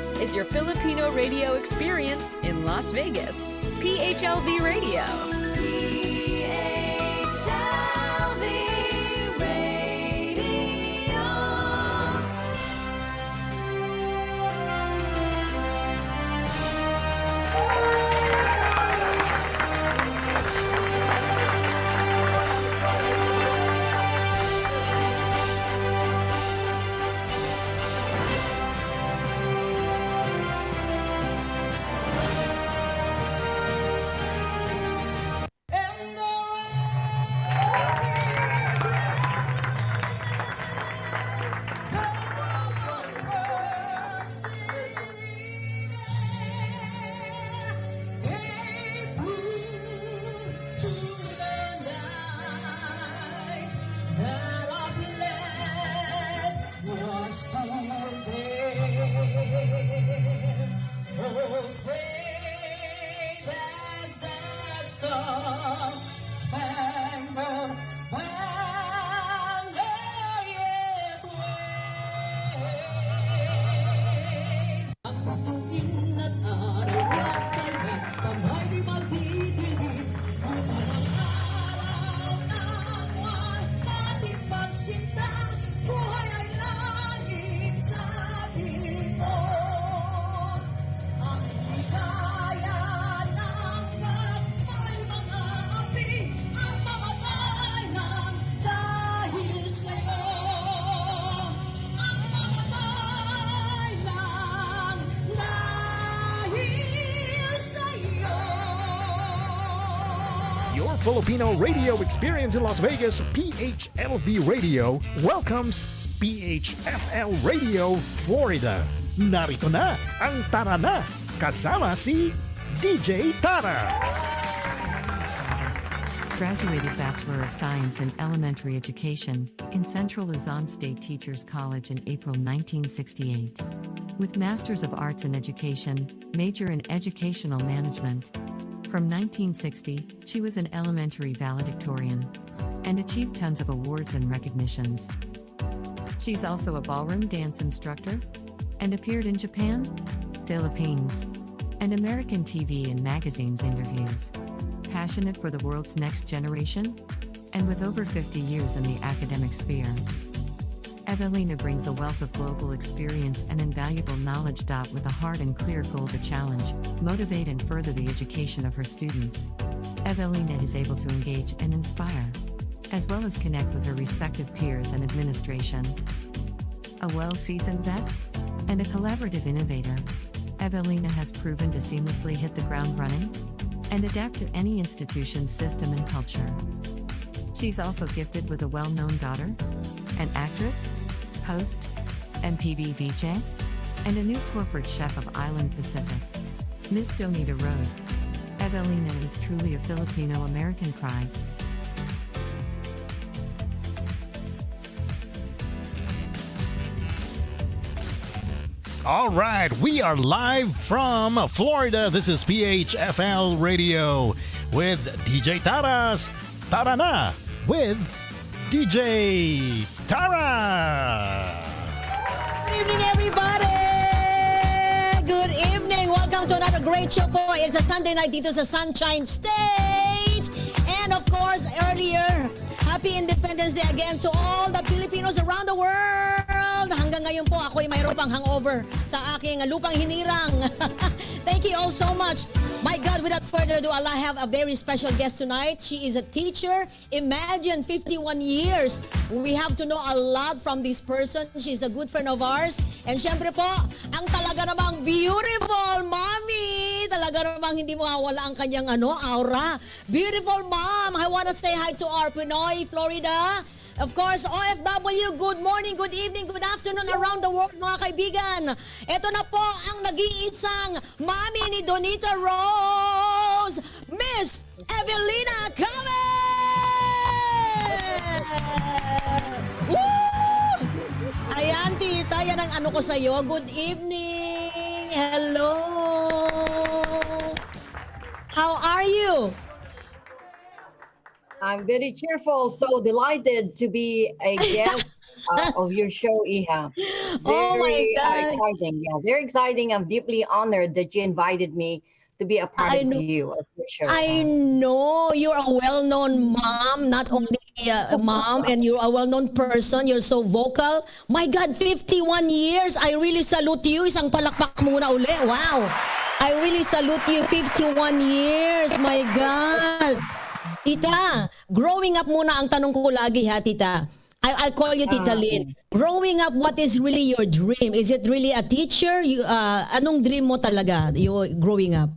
This is your Filipino radio experience in Las Vegas. PHLV Radio. PHLV Radio. Filipino radio experience in Las Vegas, PHLV Radio welcomes PHFL Radio Florida. Narito na ang Tara Na kasama si DJ Tara. Graduated Bachelor of Science in Elementary Education in Central Luzon State Teachers College in April 1968. With Masters of Arts in Education, major in Educational Management. From 1960, she was an elementary valedictorian and achieved tons of awards and recognitions. She's also a ballroom dance instructor and appeared in Japan, Philippines, and American TV and magazines interviews. Passionate for the world's next generation, and with over 50 years in the academic sphere, Evelina brings a wealth of global experience and invaluable knowledge. With a hard and clear goal to challenge, motivate and further the education of her students, Evelina is able to engage and inspire, as well as connect with her respective peers and administration. A well-seasoned vet and a collaborative innovator, Evelina has proven to seamlessly hit the ground running and adapt to any institution's system and culture. She's also gifted with a well-known daughter, an actress, host, MPV VJ, and a new corporate chef of Island Pacific. Miss Donita Rose, Evelina is truly a Filipino-American pride. All right, we are live from Florida. This is PHFL Radio with DJ Tara's Tara Na with DJ Tara. Good evening, everybody! Good evening! Welcome to another great show po. It's a Sunday night dito sa Sunshine State. And of course, earlier, Happy Independence Day again to all the Filipinos around the world. Hanggang ngayon po, ako'y mayroon pang hangover sa aking lupang hinirang. Thank you all so much. My God, without further ado, I have a very special guest tonight. She is a teacher. Imagine, 51 years. We have to know a lot from this person. She's a good friend of ours. And syempre po, ang talaga namang beautiful mommy. Talaga namang hindi mawawala ang kanyang aura. Beautiful mom. I want to say hi to our Pinoy, Florida. Of course, OFW, good morning, good evening, good afternoon around the world, mga kaibigan. Ito na po ang nag-iisang mami ni Donita Rose, Miss Evelina Cavett! Woo! Ayan, tita, yan ang ko sa'yo. Good evening! Hello! How are you? I'm very cheerful, so delighted to be a guest of your show, Iha. Oh my Very God. exciting. Yeah, very exciting. I'm deeply honored that you invited me to be a part I of know. your show. I know you're a well-known mom, not only a mom, and you're a well-known person. You're so vocal. My God, 51 years. I really salute you. Isang palakpak muna uli. Wow. I really salute you. 51 years. My God. Tita, growing up muna ang tanong ko lagi ha, tita. I'll call you Tita Lynn. Growing up, what is really your dream? Is it really a teacher? Anong dream mo talaga you growing up?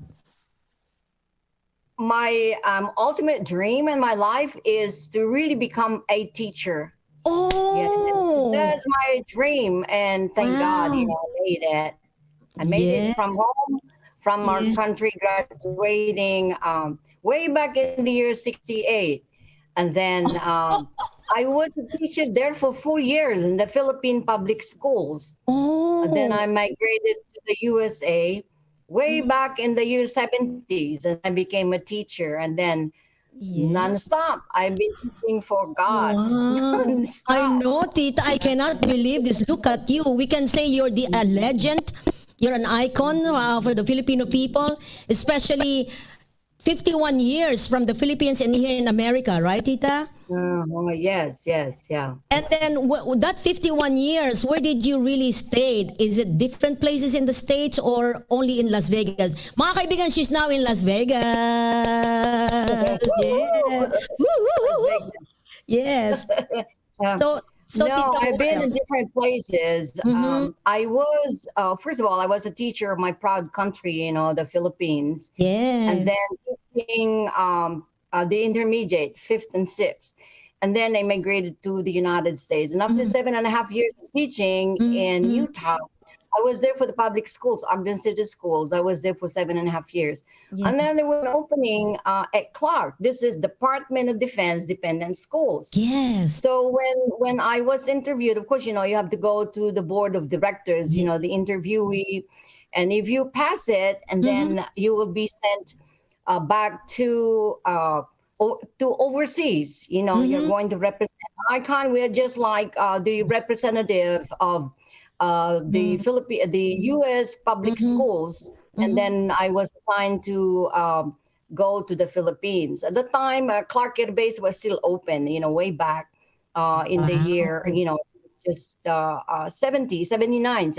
My ultimate dream in my life is to really become a teacher. Yes, Oh, that's my dream, and thank God, wow. I made it. I made Yeah. it from home, from our Yeah. country, graduating way back in the year '68, and then I was a teacher there for 4 years in the Philippine public schools. And then Oh, I migrated to the USA way back in the year '70s, and I became a teacher, and then yeah. nonstop. I've been teaching for God. Wow. I Nonstop. know, Tita. I cannot believe this. Look at you. We can say you're a legend. You're an icon for the Filipino people, especially 51 years from the Philippines and here in America, right, Tita? Oh, yes, yeah. And then that 51 years, where did you really stay? Is it different places in the States or only in Las Vegas? Mga kaibigan, she's now in Las Vegas. Yeah. Woo-hoo-hoo-hoo. Yes. Um, So no, Tita, I've what been in else? different places. I was, first of all, I was a teacher of my proud country, the Philippines, and Yes. then teaching the intermediate, fifth and sixth. And then I migrated to the United States. And after 7.5 years of teaching in Utah, I was there for the public schools, Ogden City Schools. I was there for 7.5 years. Yeah. And then there was an opening at Clark. This is Department of Defense Dependent Schools. Yes. So when I was interviewed, of course, you have to go to the board of directors, the interviewee, and if you pass it, and then you will be sent back to overseas. You're going to represent ICON. We're just like the representative of the U.S. public schools, and then I was assigned to go to the Philippines. At the time, Clark Air Base was still open, way back in the year, just 79.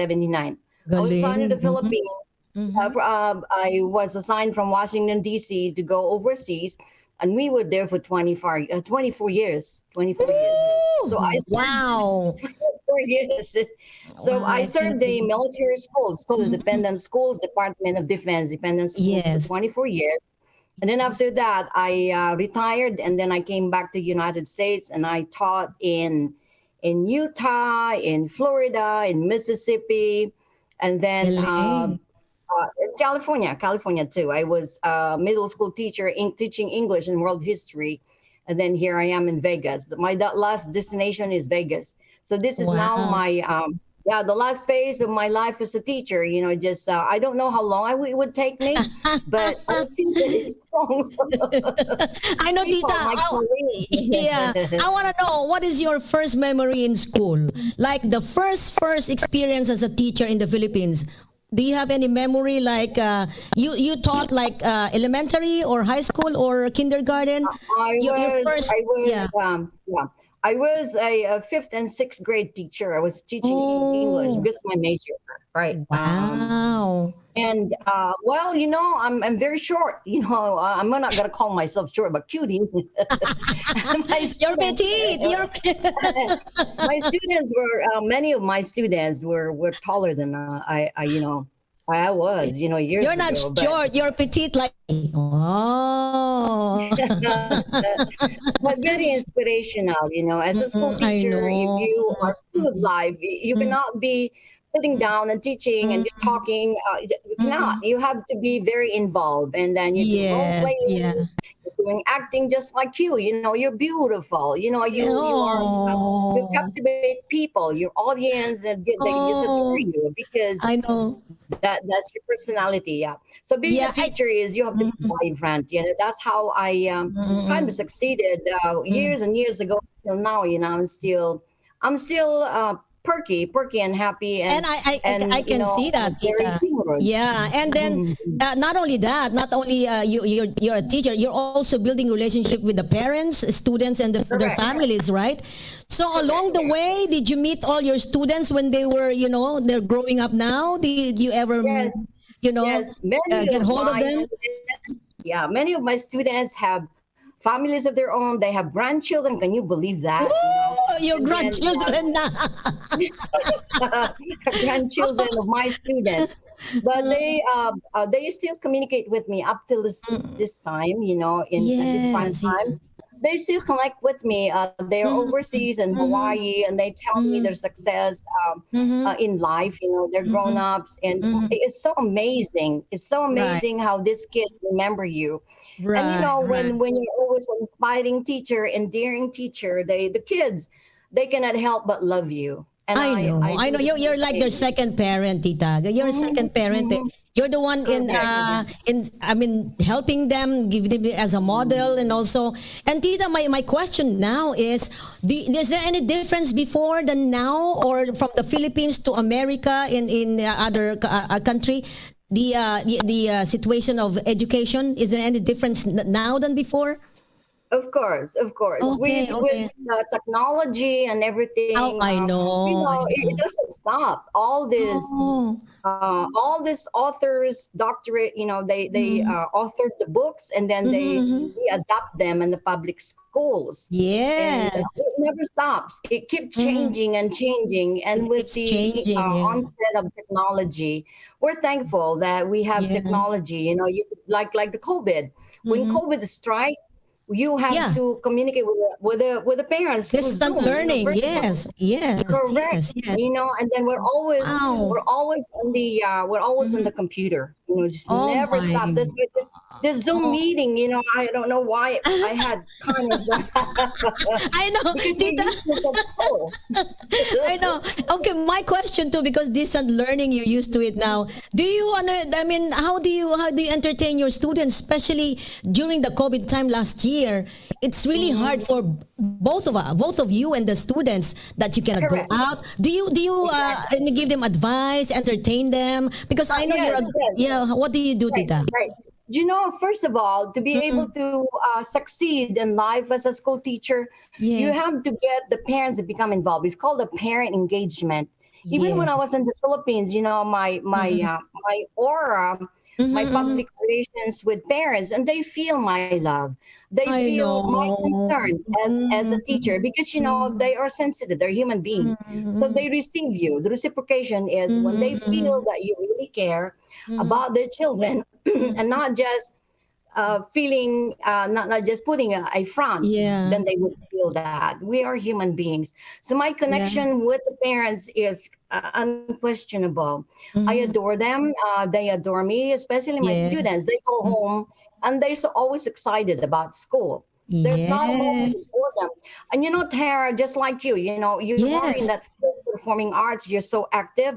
I was assigned to the Galing. Philippines. I was assigned from Washington, D.C. to go overseas, and we were there for 24 years. 24 years. So I served Wow. 24 years. So Wow, I I served cannot the believe. military schools, called the dependent schools, Department of Defense dependent schools Yes. for 24 years. And then after that, I retired, and then I came back to the United States, and I taught in Utah, in Florida, in Mississippi, and then Galing. in California too. I was a middle school teacher teaching English and world history, and then here I am in Vegas. My last destination is Vegas. So this is now Wow. my the last phase of my life as a teacher. Just I don't know how long it would take me, but I see that it's strong. I know, People, Tita. my colleagues. Yeah. I want to know, what is your first memory in school? Like the first experience as a teacher in the Philippines. Do you have any memory like you taught like elementary or high school or kindergarten? Your first, yeah. I was a fifth and sixth grade teacher. I was teaching English Oh, because my major, right? wow. And I'm very short. I'm not gonna call myself short, but cutie. My You're students, petite. You're my students were many of my students were taller than I was years you're not ago. But short. You're petite like. Oh. but very inspirational, as a school I teacher. If know. you are full of life, you cannot be sitting down and teaching and just talking. You cannot. You have to be very involved, and then you do role Yeah. playing, Yeah. you're doing acting just like you. You're beautiful. You captivate people, your audience, and they just adore Oh, you because I know. that's your personality. Yeah. So being Yeah. a teacher is you have to be vibrant. That's how I kind of succeeded years and years ago till now. I'm still I'm still perky and happy, And I you can know, see that, very Tita. humorous. Yeah, and then not only that, not only you're a teacher, you're also building relationship with the parents, students, and their Correct. families, right? So along the way, did you meet all your students when they were, they're growing up now? Did you ever, Yes, get hold of them? many of my students have families of their own. They have grandchildren. Can you believe that? Oh, your And then, grandchildren na. grandchildren of my students, but they still communicate with me up till this time. You know, in at this point in Yes. time, they still connect with me. They're overseas in Hawaii, and they tell me their success in life. You know, they're grown ups, and it's so amazing. It's so amazing how these kids remember you. And you know, when you're always an inspiring teacher, endearing teacher, the kids, they cannot help but love you. And I know. I know. do the You're like their same. second parent, Tita. You're a second parent. You're the one helping them, giving them as a model, and also. And Tita, my question now is: is there any difference before than now, or from the Philippines to America in other country? The situation of education, is there any difference now than before? Of course. Okay, okay. With technology and everything, Oh, I know. you know, I it know. doesn't stop. All these authors, doctorate, you know, they authored the books, and then they adapt them in the public schools. And Yes. it never stops. It keeps changing and changing. And It with keeps the changing. Yeah. onset of technology, we're thankful that we have Yeah. technology. You know, like the COVID. When COVID struck, you have Yeah. to communicate with the parents through Distant Zoom, learning. virtual. Yes. Yes. Correct. Yes. You know, and then we're always Wow. on the computer. You know, just Oh never stop. my. This Zoom meeting. You know, I don't know why I had kind of I know, because we're Tita. used to that school. I know. Okay, my question too, because distant learning, you're used to it now. Do you want to? I mean, how do you entertain your students, especially during the COVID time last year? It's really hard for both of you and the students that you cannot Correct. go out. Do you give them advice, entertain them? Because I know you're. Yes. What do you do, Tita? Right. You know, first of all, to be able to succeed in life as a school teacher, you Yeah. have to get the parents to become involved. It's called a parent engagement. Even when I Yes. was in the Philippines, you know, my aura, my public relations with parents, and they feel my love. They I feel my know. concern as a teacher, because you know they are sensitive. They're human beings, so they receive you. The reciprocation is when they feel that you really care about their children, and not just not just putting a front, Yeah. then they would feel that we are human beings. So my connection with the parents is unquestionable. I adore them. They adore me, especially my Yeah. students. They go home and they're so always excited about school. There's not a moment for them. And you know, Tara, just like you know, you are in Yes. that field of performing arts. You're so active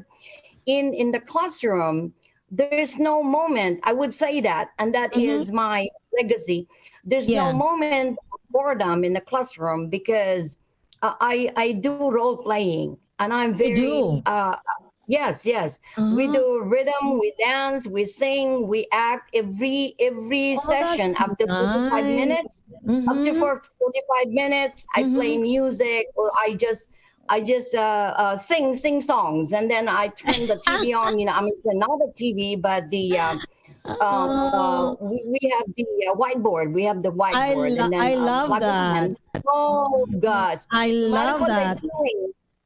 in the classroom. There's no moment, I would say that, and that is my legacy. There's no Yeah. moment of boredom in the classroom, because I do role playing, and I'm You very do. yes. We do rhythm, we dance, we sing, we act every Oh, that's session. After 45 nice. minutes, after 45 minutes, I play music, or I just sing songs, and then I turn the TV on. You know, I mean, it's not a TV, but Oh, we have the whiteboard. We have the whiteboard, and then I love plug it that. in. Oh gosh! I No matter love what that. they're doing,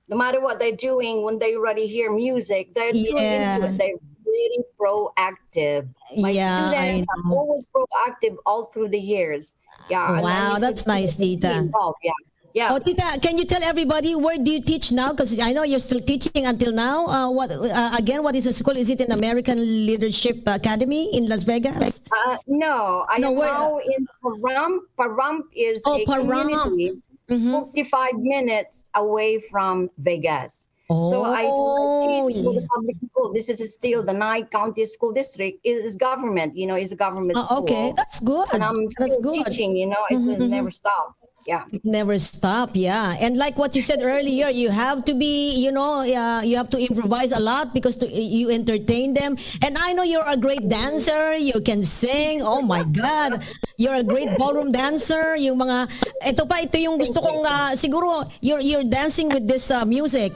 no matter what they're doing, when they already hear music, they're tuned into Yeah. it. They're really proactive. My Yeah, I students are know. always proactive all through the years. Yeah, and Wow, you that's could nice, be Tita. involved. Yeah, yeah. Oh, Tita, can you tell everybody where do you teach now? Because I know you're still teaching until now. What is the school? Is it in American Leadership Academy in Las Vegas? No, I No, am where? now in Paramp. Paramp is Oh, a Paramp. community 45 minutes away from Vegas. So I Oh, teach for the yeah. public school. This is still the Nye County School District. It is government, you know, it's a government Okay, school. that's good. And I'm That's still good. teaching, you know, it will never stop. Yeah. It never stop, yeah. And like what you said earlier, you have to be, you have to improvise a lot because you entertain them. And I know you're a great dancer. You can sing. Oh my God, you're a great ballroom dancer. Yung mga, ito yung gusto kong, siguro you're dancing with this music.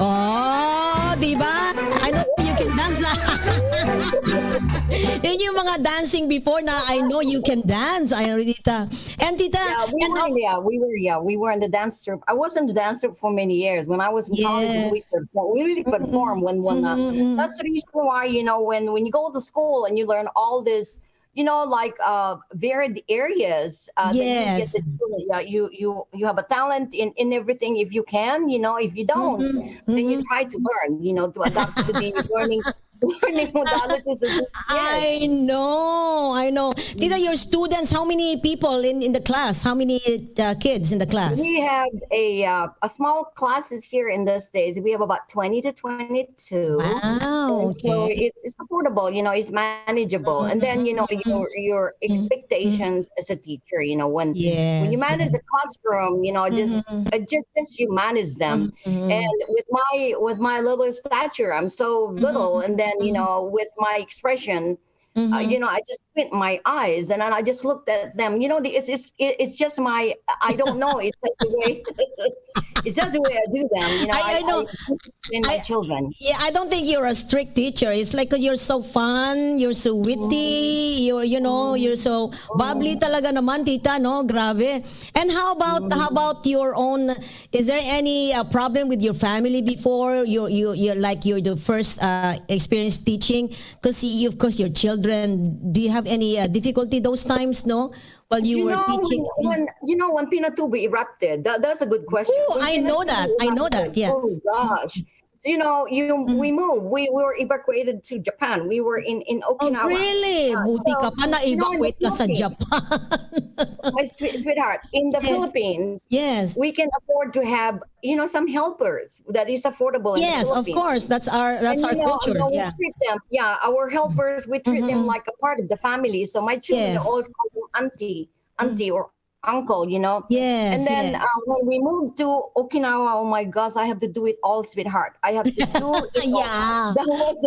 Oh, di ba? I know you can dance na. Yun yung mga dancing before na I know you can dance. Tita. And Tita, we were in the dance troupe. I was in the dance troupe for many years. When I was in college, we really performed that's the reason why, when you go to school and you learn all this, like varied areas that you get you have a talent in everything. If you can, if you don't, then you try to learn, to adapt to the learning modalities. I know. Tita, your students, how many people in the class? How many kids in the class? We have a small classes here in the States. We have about 20 to 22. Wow. Okay. So it's affordable, it's manageable. And then, your expectations as a teacher, when you manage a classroom, just you manage them. And with my little stature, I'm so little. And then, with my expression, I just squint my eyes and then I just looked at them. It's just my, I don't know. It's just the way, it's just the way I do them. I know. In my children. Yeah, I don't think you're a strict teacher. It's like you're so fun, you're so witty, you're so bubbly talaga naman, Tita, no? Grabe. And how about your own? Is there any problem with your family before you're the first experience teaching? Because of course your children. Do you have any difficulty those times? No. While you were teaching, when Pinatubo erupted, that's a good question. Oh, I know that. Yeah. Oh gosh. So, we moved. We were evacuated to Japan. We were in Okinawa. Oh, really? Buti ka pa na-evacuate ka sa Japan. My sweetheart, in the Philippines, yes, we can afford to have, some helpers that is affordable. Yes, of course. That's our culture. We treat them, our helpers, we treat them like a part of the family. So my children always call them auntie or uncle, Yes. And then when we moved to Okinawa, oh my gosh, I have to do it all, sweetheart. I have to do it all. Yeah. That was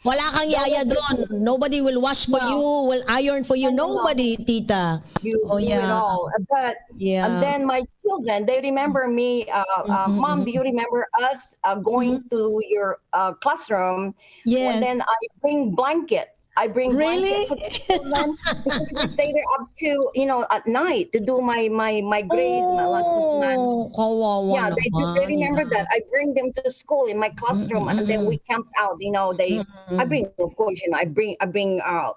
Wala kang yaya doon. Nobody will wash for you, will iron for you. Nobody, Tita. You do it all. But and then my children, they remember me. Mom, do you remember us going to your classroom? Yes. And then I bring blanket. I bring really? blanket for the children because we stay there up to at night to do my grades, my lesson plan. Yeah, they remember that. I bring them to school in my classroom, and then we camp out. I bring, of course, I bring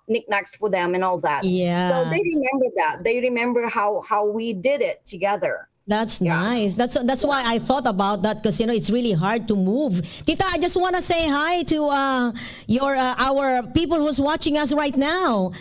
knickknacks for them and all that. Yeah. So they remember that. They remember how we did it together. That's nice. That's why I thought about that because it's really hard to move. Tita, I just want to say hi to our people who's watching us right now.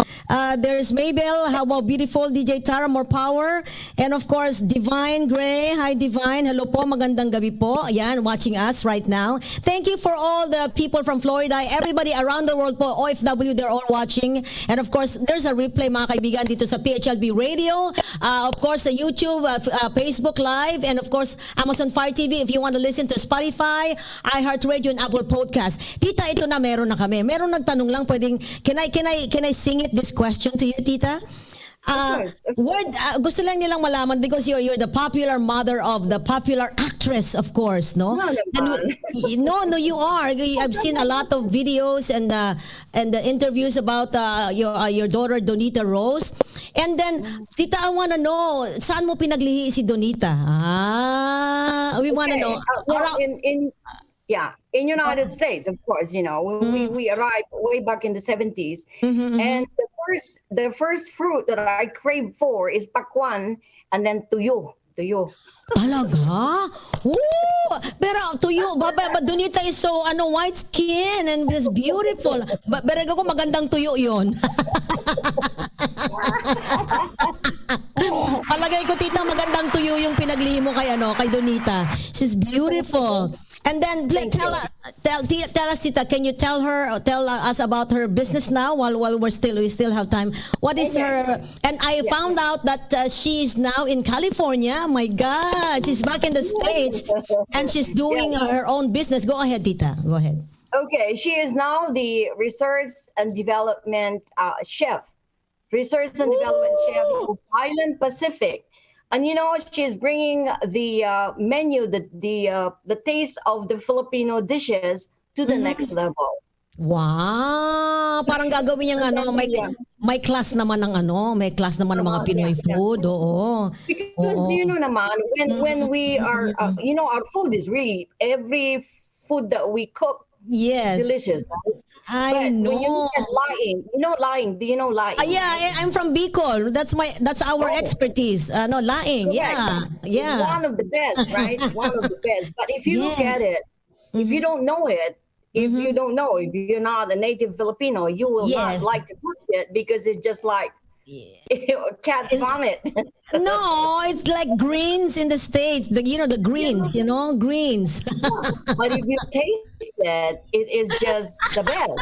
There's Mabel. How about beautiful DJ Tara? More power. And of course, Divine Gray. Hi, Divine. Hello po. Magandang gabi po. Yan, watching us right now. Thank you for all the people from Florida. Everybody around the world po. OFW, they're all watching. And of course, there's a replay mga kaibigan dito sa PHLV Radio. Of course, sa YouTube, Facebook Live, and of course, Amazon Fire TV if you want to listen to Spotify, iHeartRadio, and Apple Podcast. Tita, ito na meron na kami. Meron nagtanong lang, pwedeng, can I sing it this question to you, Tita? Gusto lang nilang malaman because you're the popular mother of the popular actress, of course, no? No, you are. I've seen a lot of videos and the interviews about your daughter Donita Rose. And then, Tita, I want to know, saan mo pinaglihi si Donita? We want to know. In United States, of course, we arrived way back in the 70s. And the first fruit that I crave for is pakwan and then tuyo. Talaga? Ooh, pero tuyo, Donita is so white skin and is beautiful. Pero ako magandang tuyo yon. Palagay ko, Tita, magandang tuyo yung pinaglihi mo kay Donita. She's beautiful. And then tell us, Tita, can you tell us about her business now while we still have time? What is her? And I found out that she's now in California. My God, she's back in the States, and she's doing her own business. Go ahead, Tita. Go ahead. Okay, she is now the research and development chef. Research and development chef of Island Pacific. And she's bringing the menu, the taste of the Filipino dishes to the next level. Wow! Parang gagawin niyang may class naman ng may class naman ng mga Pinoy food. Oo. Because naman, when we are, our food is really, every food that we cook, yes, delicious. Right? I know. When you look at lying, do you know lying? Yeah, I'm from Bicol. That's our expertise. No, lying. Correct. Yeah. One of the best, right? One of the best. But if you look at it, if you don't know it, if you're not a native Filipino, you will not like to touch it because it's just like cat's vomit. No, it's like greens in the States. The greens, greens. But if you taste it, it is just the best.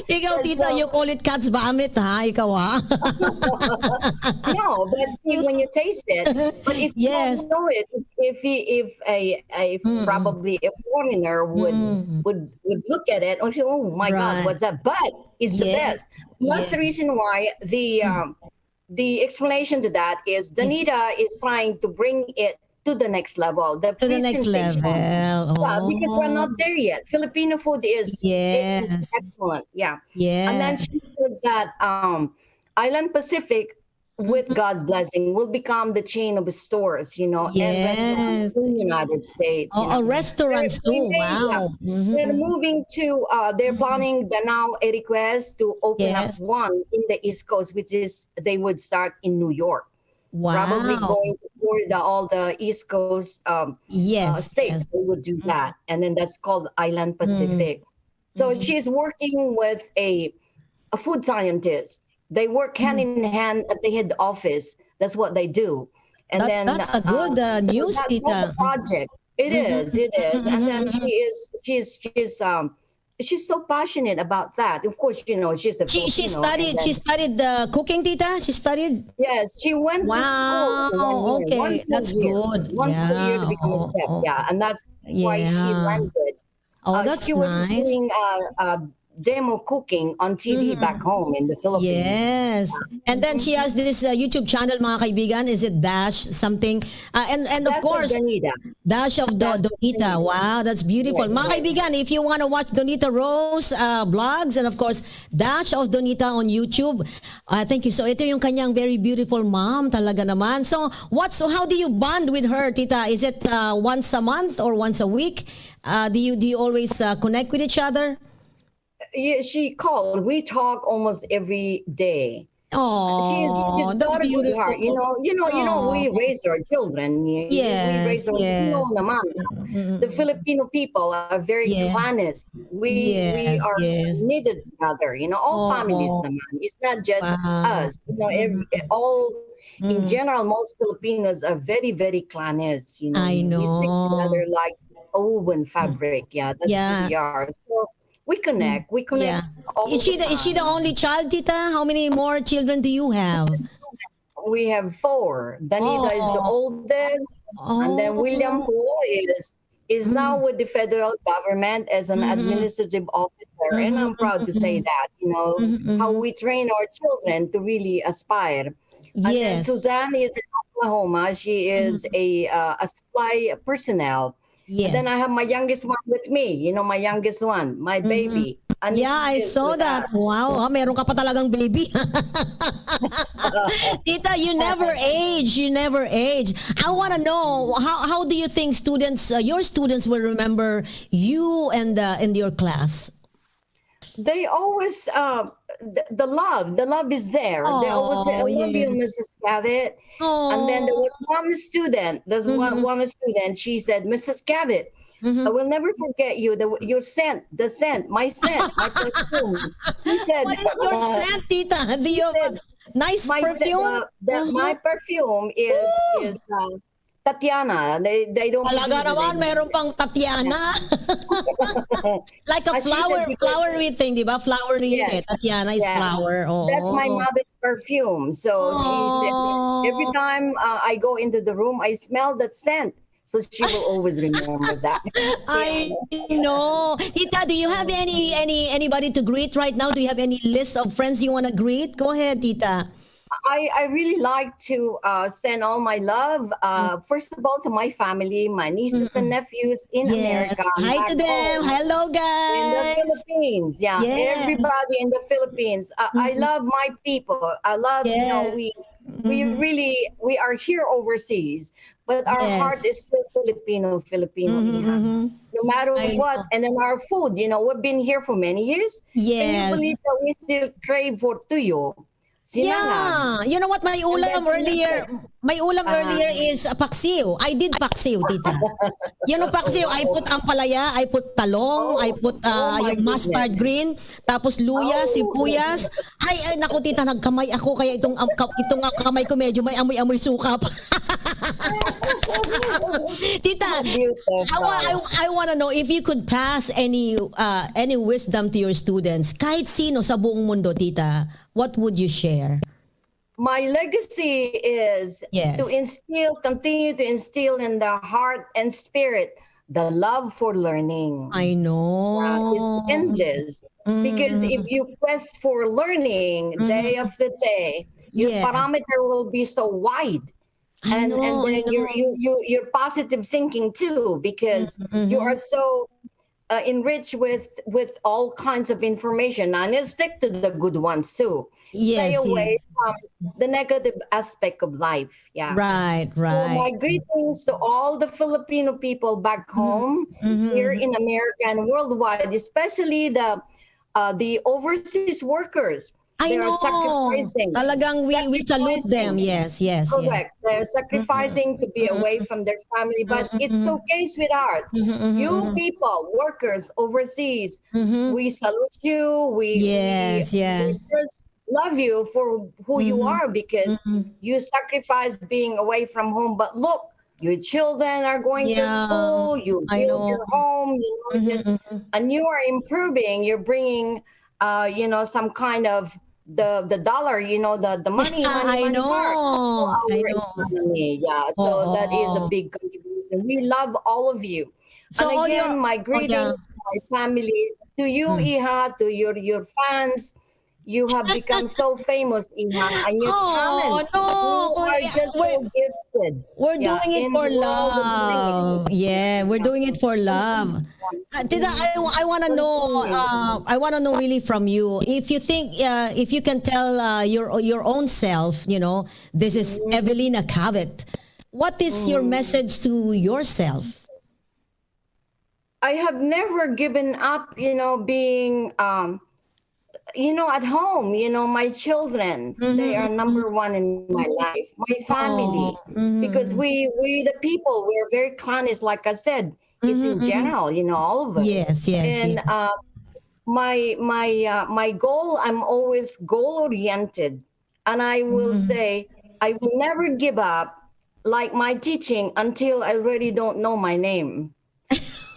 Ikaw, Tita, you call it cat's vomit, ha? Ikaw, ha? No, but see, when you taste it, but if you don't know it, if probably a foreigner would look at it and say, oh my God, what's that? But it's the best. That's the reason why the explanation to that is Donita is trying to bring it to the next level. To the next level. Yeah, because we're not there yet. Filipino food is excellent. Yeah. And then she said that Island Pacific, with God's blessing, will become the chain of stores, and restaurants in the United States. Restaurants too. Wow. They're moving to, they're planning now a request to open up one in the East Coast, which is they would start in New York. Wow. Probably going to Florida, all the East Coast states, they would do that. And then that's called Island Pacific. So she's working with a food scientist. They work hand in hand at the head office. That's what they do. And that's a good news, Tita. That's a project. It is. And then she's so passionate about that. Of course, she's a Filipino. She studied cooking, Tita. She studied. Yes, she went to school. Okay, that's good. One full year to become a chef. Yeah, and that's why she landed. That's she was nice. doing demo cooking on TV back home in the Philippines. Yes. And then she has this YouTube channel, mga kaibigan. Is it Dash something? And of course, Dash of Donita. Wow, that's beautiful. Mga kaibigan, if you want to watch Donita Rose blogs, and of course, Dash of Donita on YouTube. Thank you. So ito yung kanyang very beautiful mom talaga naman. So how do you bond with her, Tita? Is it once a month or once a week? Do you always connect with each other? Yeah, she called. We talk almost every day. Oh, she's that's beautiful. Her. We raise our children. We raise our naman. The Filipino people are very clanist. We are knitted together. All families naman. It's not just us. In general, most Filipinos are very, very clanist. I know. We stick together like a woven fabric. Yeah, that's who we are. So we connect. Is she the only child, Tita? How many more children do you have? We have 4. Danita is the oldest, and then William Ho is now with the federal government as an administrative officer, and I'm proud to say that. How we train our children to really aspire. And then Suzanne is in Oklahoma. She is a supply personnel. Yes. And then I have my youngest one with me, my youngest one, my baby. And I saw that. Wow, meron ka pa talagang baby. Tita, you never age. I want to know, how do you think your students will remember you and your class? They always, the love is there. They always say, I love you, Mrs. Cavett. And then there was one student, one student, she said, Mrs. Cavett, I will never forget you, your scent, my perfume. He said, what is your scent, Tita? Do you have nice perfume? My perfume is Tatiana. They don't. Talaga use it naman, anymore. meron pang Tatiana. Like a She said because- flowery thing, di ba? Flowery yun eh. Yes. Tatiana is Yeah. flower. Oh. That's my mother's perfume. So she said, every time I go into the room, I smell that scent. So she will always remember that. I know. Tita, do you have anybody to greet right now? Do you have any list of friends you want to greet? Go ahead, Tita. I really like to send all my love, first of all, to my family, my nieces and nephews in Yes. America. Hi back to them. home, Hello, in the guys. Philippines. Yeah, Yes. everybody in the Philippines. I love my people. I love, Yes. we are here overseas, but our Yes. heart is still Filipino. No matter I what. know. And then our food, we've been here for many years. Can you Yes. believe that we still crave for tuyo? Yeah. You know what? My ulam earlier is paksiw. I did paksiw, Tita. You know paksiw, I put ampalaya, I put talong, I put my yung mustard green, tapos luya, sibuyas. Ay, naku, Tita, nagkamay ako kaya itong kamay ko medyo may amoy-amoy suka pa. Tita, Beautiful. I want to know if you could pass any wisdom to your students, kahit sino sa buong mundo, Tita, what would you share? My legacy is Yes. to continue to instill in the heart and spirit the love for learning. I know. It's endless. Because if you quest for learning day after day, your Yes. parameter will be so wide. I And know, then I know. your positive thinking too, because you are so enriched with all kinds of information, and you stick to the good ones too. Stay Yes, away yes. from the negative aspect of life. Yeah. Right, So my right. greetings to all the Filipino people back home, here in America and worldwide, especially the overseas workers. I They are know. sacrificing. Talagang we salute them. Sacrificing. Yes, yes, yes. Correct. They're sacrificing to be away from their family, but it's okay, sweetheart. You people, workers overseas, we salute you. Yes, yeah. We just love you for who you are, because you sacrifice being away from home. But look, your children are going to Yeah, school. You I build know. your home. And you are improving. You're bringing, some kind of the dollar, the money, I money know. part to I our know. economy. Yeah, so that is a Oo. big contribution. We love all of you. So all And again, your- my greetings to my family, to you, Iha, to your fans. You have become so famous, Iha, and your Oh, talent. no. You are just so gifted. We're Yeah, doing it in for the world of love. singing. Yeah, we're doing it for love. Tita, I want to know. I want to know really from you if you think if you can tell your own self. This is Evelina Cavett. What is your message to yourself? I have never given up, being, at home. My children, they are number one in my life. My family, because we the people, we're very clannish. Like I said, it's in general, all of us. Yes, yes. And my goal, I'm always goal oriented, and I will say I will never give up. Like my teaching until I really don't know my name.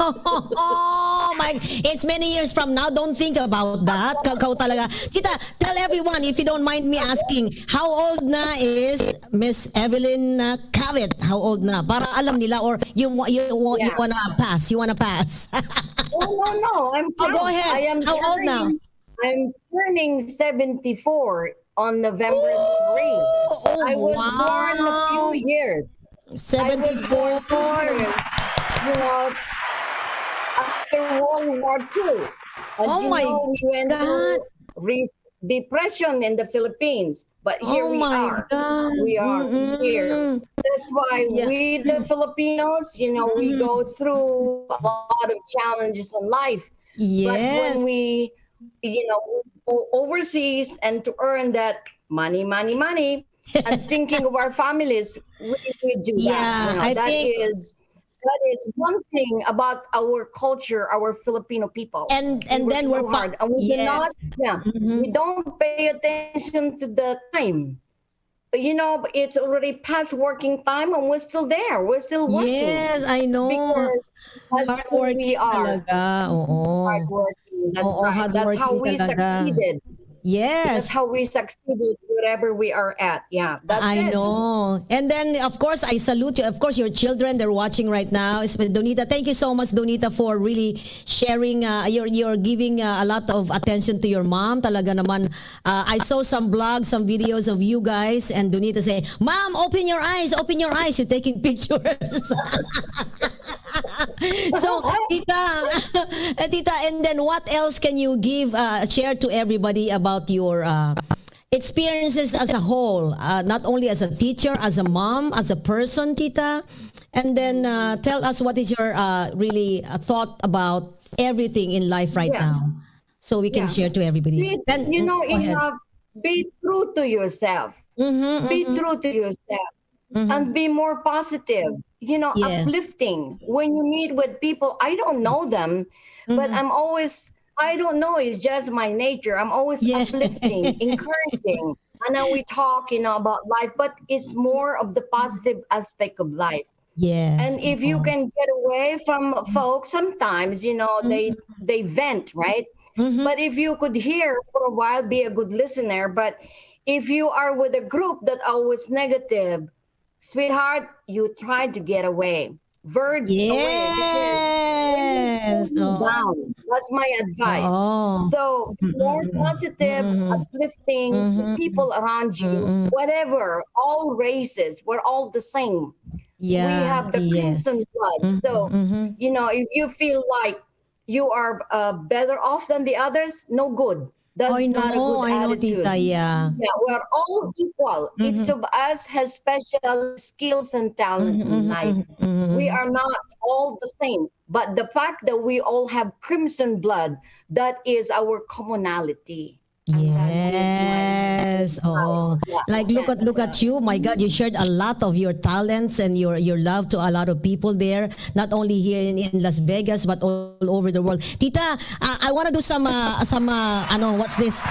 Oh my! It's many years from now. Don't think about that. Kau talaga. Tita, tell everyone if you don't mind me asking, how old na is Miss Evelina Cavett? How old na? Para alam nila, or you wanna pass? You wanna pass? No. I'm Oh, go proud. ahead. I am How old now? I'm turning 74 on November 3. Oh, I was born a wow. few years. I was 74. born 2 years, after World War II. As Oh my we went God. through depression in the Philippines. But here Oh we my are. God. We are here. That's why we, the Filipinos, we go through a lot of challenges in life. But Yes. when we, go overseas and to earn that money, and thinking of our families, we do Yeah, that. I That think- is one thing about our culture, our Filipino people. And We then work we're so hard, and we yes. we don't pay attention to the time. it's already past working time and we're still there. We're still working. Yes, I know. Because that's who we Hardworking are. talaga. Oo. Hardworking. That's Oo, right. That's how hardworking we talaga. succeeded. That's Yes. how we succeeded wherever we are at. Yeah, that's I it. know. And then, of course, I salute you. Of course, your children, they're watching right now. Donita, thank you so much, Donita, for really sharing. You're giving a lot of attention to your mom. Talaga naman. I saw some blogs, some videos of you guys, and Donita say, Mom, open your eyes, open your eyes. You're taking pictures. So, Tita, and then what else can you share to everybody about your experiences as a whole, not only as a teacher, as a mom, as a person, Tita? And then tell us what is your really thought about everything in life right now, so we can share to everybody. Be true to yourself. Be true to yourself. And be more positive, uplifting. When you meet with people, I don't know them, but I don't know, it's just my nature. I'm always uplifting, encouraging. And then we talk, about life, but it's more of the positive aspect of life. Yes. And if you can get away from folks, sometimes, they vent, right? But if you could hear for a while, be a good listener. But if you are with a group that always negative, sweetheart, you try to get away. Verge away. Because down. That's my advice. So more positive, uplifting people around you, whatever, all races, we're all the same. We have the crimson blood. So, if you feel like you are better off than the others, no good. That's not a good attitude. Tita, we're all equal. Each of us has special skills and talent in life. We are not all the same. But the fact that we all have crimson blood, that is our commonality. Yes. Oh, like look at you. My God, you shared a lot of your talents and your love to a lot of people there, not only here in Las Vegas but all over the world. Tita, I want to do some what's this?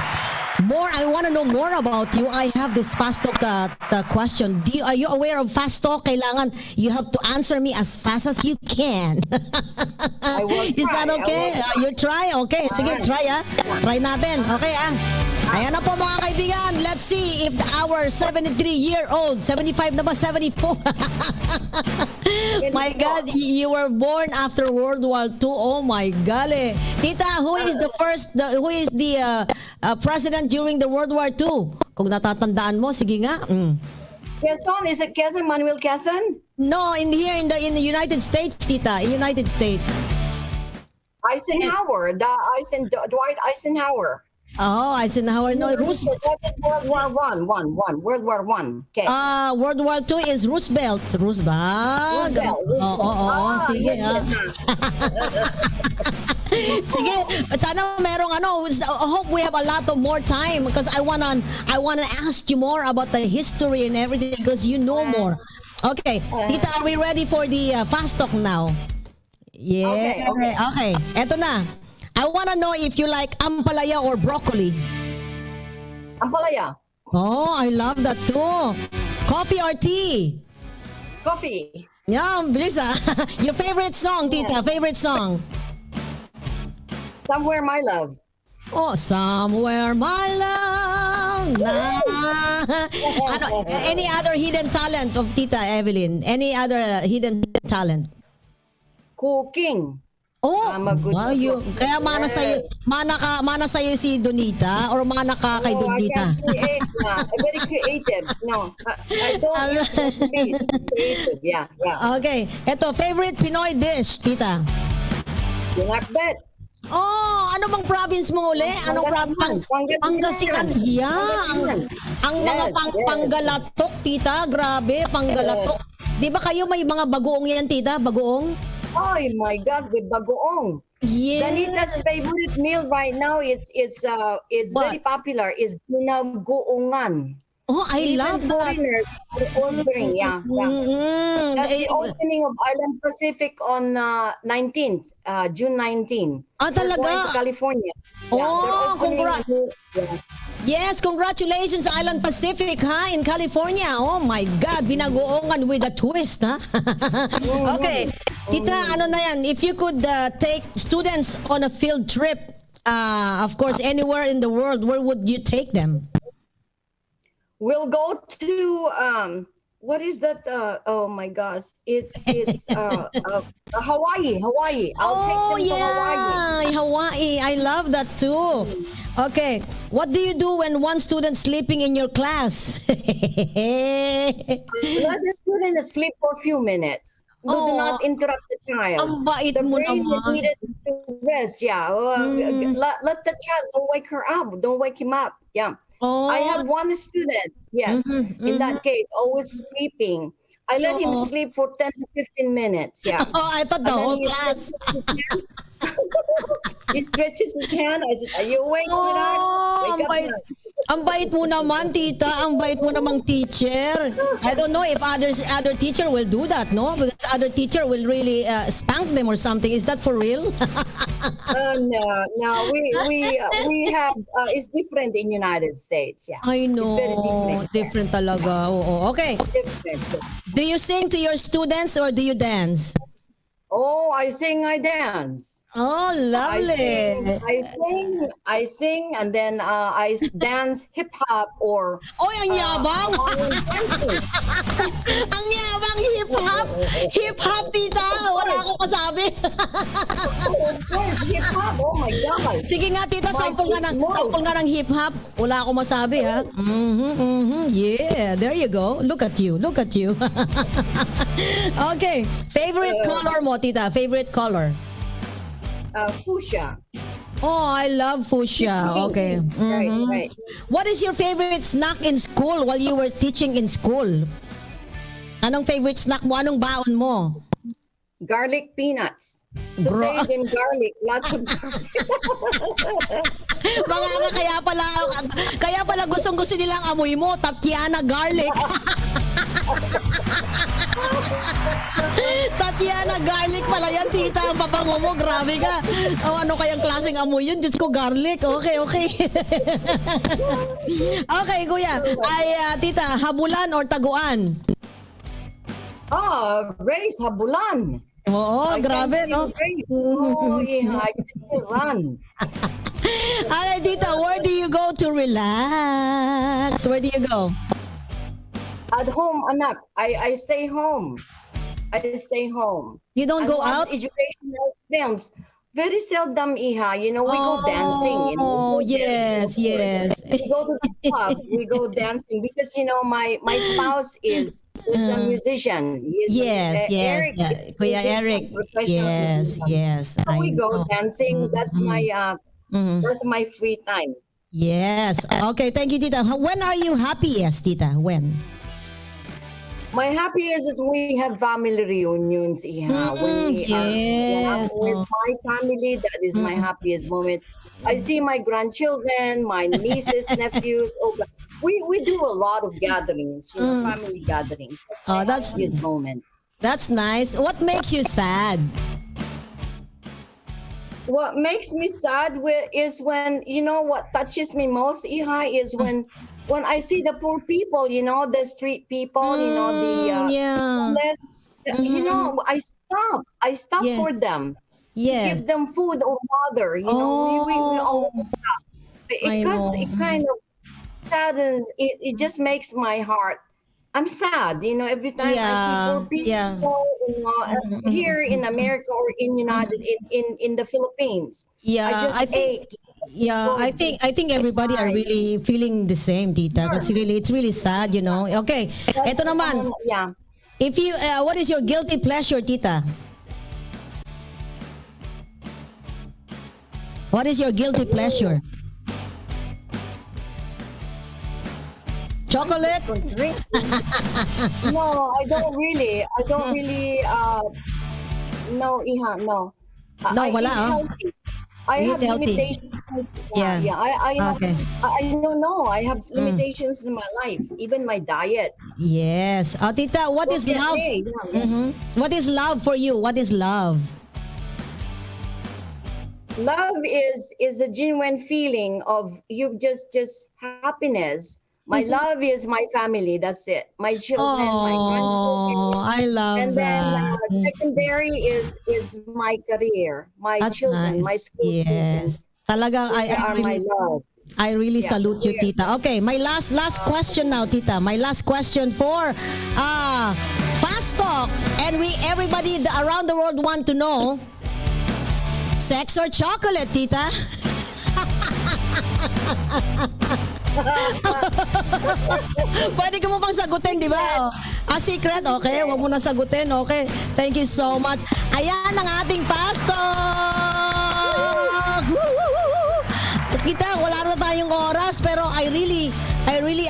I want to know more about you. I have this fast talk question. Are you aware of fast talk? Kailangan you have to answer me as fast as you can. I will try. Is that okay? You try? Okay. Sige, try Try natin. Okay Ayan na po mga kaibigan. Let's see if our 73-year-old, 75 na ba? 74. My God, you were born after World War II. Oh my God. Tita, who is the president during the World War II? Kung natatandaan mo, sige nga. Quezon, is it Quezon? Manuel Quezon? No, in the United States, Tita, in United States. Eisenhower, Dwight Eisenhower. Oh, Eisenhower. No, Roosevelt. That is World War World War One. Okay. World War II is Roosevelt. Roosevelt. Sige. Sige, sana merong I hope we have a lot of more time because I wanna ask you more about the history and everything because you know more. Okay, Tita, are we ready for the fast talk now? Yeah. Okay. Eto na. I wanna know if you like ampalaya or broccoli. Ampalaya. Oh, I love that too. Coffee or tea? Coffee. Yeah, bilis Your favorite song, Tita? Favorite song? Somewhere My Love. Oh, Somewhere My Love. Any other hidden talent of Tita Evelyn? Any other hidden talent? Cooking. Oh, I'm a good kaya mana sa'yo si Donita or mana ka kay Donita? I'm very creative. No, I don't use to be creative. Yeah. Okay, eto favorite Pinoy dish, Tita? Pinakbet. Oh, ano bang province mo uli? Anong province? Pangasinan. Yeah, ang mga panggalatok, Tita. Grabe, panggalatok. Di ba kayo may mga bagoong yan, Tita? Bagoong? Oh my gosh, with bagoong. Yes. Danita's favorite meal right now is very popular. Is ginagoongan. Oh, I love that. Foreigners are ordering. Yeah. That's the opening of Island Pacific on 19th, June 19. Ah, talaga? We're going to California. Oh, Yes, congratulations Island Pacific ha in California. Oh my God, binagoongan with a twist ha. Okay, tita, ano na yan? If you could take students on a field trip, of course, anywhere in the world, where would you take them? We'll go to what is that? Oh my gosh, it's Hawaii. I'll take them to Hawaii. Hawaii. I love that too. Okay, what do you do when one student sleeping in your class? Let the student sleep for a few minutes. Do not interrupt the child. Ang bait The mo brain is naman. needed to rest. Yeah. Let the child, don't wake her up. Don't wake him up. Yeah. Oh. I have one student. Yes. In that case, always sleeping. I let him sleep for 10 to 15 minutes. Yeah. Oh, I thought the And then whole he class. He stretches his hand. I said, "Are you awake, Oh, sweetheart? Wake up now." ang bait mo naman, tita. Ang bait mo namang teacher. I don't know if other teacher will do that, no? Because other teacher will really spank them or something. Is that for real? No. We have. It's different in United States. Yeah. I know. It's very different. Different talaga. Oo. Okay. Different. Do you sing to your students or do you dance? Oh, I sing, I dance. Oh, lovely. I sing, and then I dance hip hop or. Oy, ang yabang! Ang yabang hip-hop! Hip-hop, tita! Wala akong kasabi. Hip hop. Oh my God. Sige nga, tita, sample nga ng hip-hop. Wala akong masabi, ha? Yeah, there you go. Look at you. Okay, favorite color mo, tita? Favorite color? Fuchsia. Oh, I love fuchsia. Okay. Right. What is your favorite snack in school while you were teaching in school? Anong favorite snack mo? Anong baon mo? Garlic peanuts. Sauteed in garlic. Lots of garlic. Mga nga, kaya pala gustong-gusto nilang amoy mo, Tatiana garlic. Tatiana garlic pala yan, tita. Ang papango mo, grabe ka. O ano kayang klaseng amoy yun? Diyos ko, garlic. Okay. Okay, kuya. Ay, tita, habulan or taguan? Race, habulan. Oo, grabe, no? Oh, yeah, I can still run. Okay, tita, where do you go to relax? Where do you go? At home, anak. I stay home. You don't go out? Educational films. Very seldom, Iha. You know, we go dancing. You know, Oh, yes. We go to the club. We go dancing because you know my spouse is a musician. Yes. Eric, Kuya Eric. Yes. So we go dancing. That's my free time. Yes. Okay, thank you, tita. When are you happiest, tita? When? My happiest is we have family reunions, Iha. When I'm with my family, that is my happiest moment. I see my grandchildren, my nieces, nephews. Oh, God. We do a lot of gatherings, you know, family gatherings. Oh, that's Happiest moment. That's nice. What makes you sad? What makes me sad is when, you know, what touches me most, Iha, is when I see the poor people, you know, the street people, you know, the homeless, you know, I stop for them. Yes. Give them food or water, you know, we always stop. Because it kind of saddens, it just makes my heart, I'm sad, you know, every time I see poor people, you know, here in America or in in the Philippines. Yeah, I think I think everybody are really feeling the same, tita. It's really sad, you know. Okay, eto naman. Yeah. If you, what is your guilty pleasure, tita? What is your guilty pleasure? Chocolate? No, I don't really. No, Iha, no. No, I wala, eat healthy. I Eat have healthy. limitations. Yeah. Okay. I don't know. I have limitations in my life, even my diet. Yes. Tita, what is love? Okay, yeah. What is love for you? What is love? Love is a genuine feeling of you just happiness. My love is my family. That's it. My children, my Oh, grandchildren, I love and then that. secondary is my career, my That's children, nice. my school children. Yes. Talagang They are my love. I really Yeah. salute you, Tita. Okay, my last question now, Tita. My last question for Fast Talk, and everybody around the world want to know, sex or chocolate, Tita? Pwede ko mo pang sagutin, di ba? Secret? Okay, wag mo na sagutin. Okay, thank you so much. Ayan ang ating Fast Talk! Kita, wala na tayong oras, pero I really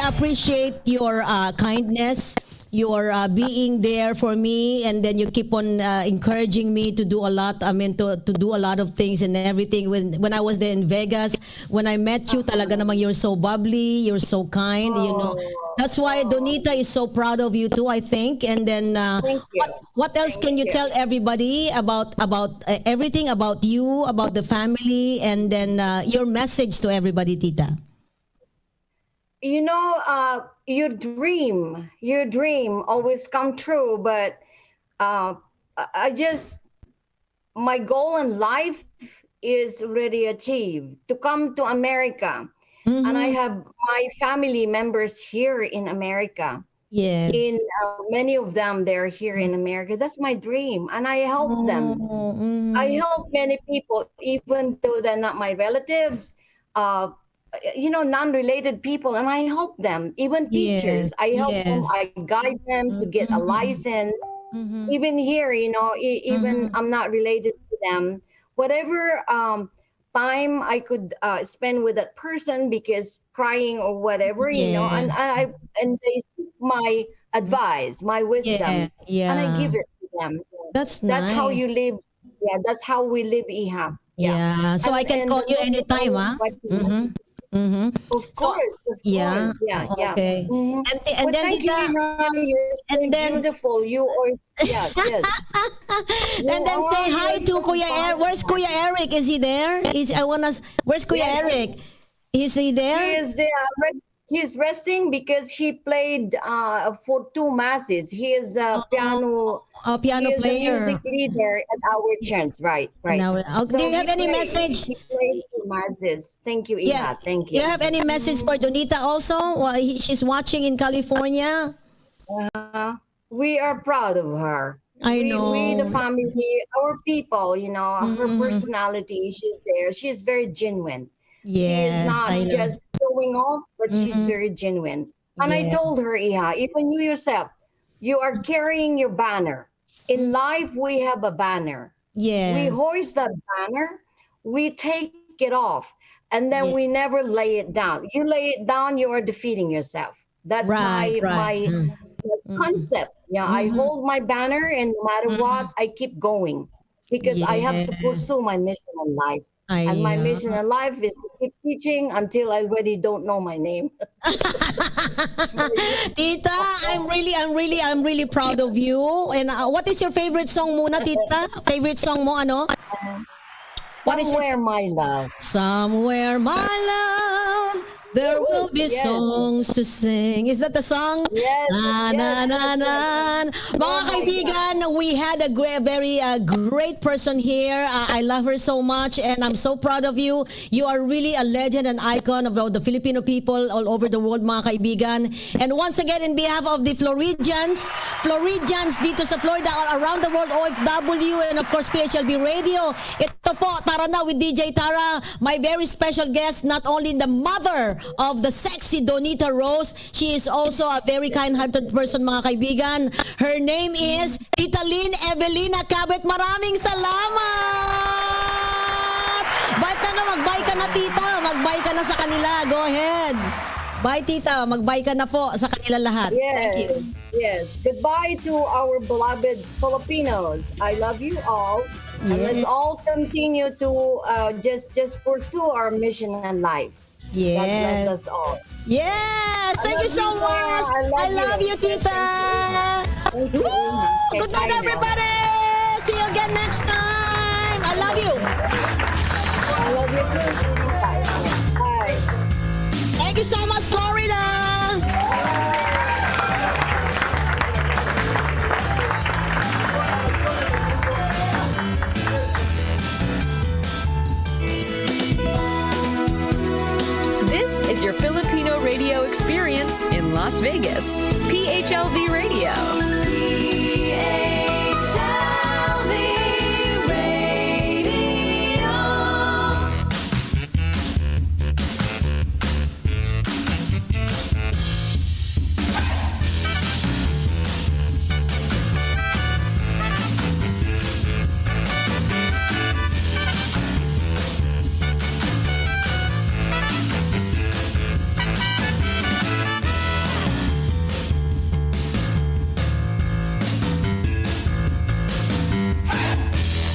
appreciate your kindness, your being there for me, and then you keep on encouraging me to do a lot. I mean, to do a lot of things and everything. When I was there in Vegas, when I met you, talaga namang you're so bubbly, you're so kind. You know, that's why Donita is so proud of you too, I think. And then, Thank you. what else can you tell everybody about everything about you, about the family, and then your message to everybody, Tita? You know, your dream always come true, but my goal in life is already achieved, to come to America. And I have my family members here in America. Yes. Many of them, they're here in America. That's my dream, and I help them. I help many people, even though they're not my relatives. Non-related people, and I help them. Even teachers, I help them. I guide them to get a license. Even here, even I'm not related to them. Whatever time I could spend with that person, because crying or whatever, and they seek my advice, my wisdom, and I give it to them. That's nice. That's how you live. Yeah, that's how we live, Iha. Yeah. So I can call you anytime, huh? Of course. Yeah. Yeah. Okay. Mhm. And then Thank you, Tita, Ina. You're so and then- beautiful. You are, yes. and then say hi to Kuya Eric. Where's Kuya Eric? Is he there? Where's Kuya Eric? Is he there? He's resting because he played for 2 masses. He is a piano. Piano he is player. a music leader at our church. Right. Now, do you have any message? He plays 2 masses. Thank you, Ina. Thank you. You have any message for Donita also? She's watching in California. We are proud of her. I know. We, the family, our people, her personality, she's there. She's very genuine. Yes, She's not I know. just showing off, but she's very genuine. And I told her, Iha, even you yourself, you are carrying your banner. In life, we have a banner. Yes. We hoist that banner, we take it off, and then we never lay it down. You lay it down, you are defeating yourself. That's my concept. Yeah, I hold my banner, and no matter what, I keep going, because I have to pursue my mission in life. And my mission in life is to keep teaching until I already don't know my name. Tita, I'm really proud of you. And what is your favorite song muna, Tita? Favorite song mo, ano? What is Somewhere, my love. Somewhere, my love, there will be songs to sing. Is that the song? Yes. Na, na, na. Mga kaibigan, we had a very great person here. I love her so much, and I'm so proud of you. You are really a legend and icon of the Filipino people all over the world, mga kaibigan. And once again, in behalf of the Floridians dito sa Florida, all around the world, OFW, and of course, PHLV Radio, ito po, Tara Na with DJ Tara, my very special guest, not only the mother of the sexy Donita Rose, she is also a very kind-hearted person, mga kaibigan. Her name is Tita Evelina Cavett. Maraming salamat! Mag-bye ka na, Tita. Mag-bye ka na sa kanila. Go ahead. Bye, Tita. Mag-bye ka na po sa kanila lahat. Thank you. Yes. Goodbye to our beloved Filipinos. I love you all. And let's all continue to just pursue our mission in life. Yes. God bless us all. Yes. Thank you so much. I love you, Tita. Thank you. Woo! Good night, everybody. See you again next time. I love you. I love you too. Bye. Bye. Thank you so much, Florida! This is your Filipino radio experience in Las Vegas. PHLV Radio.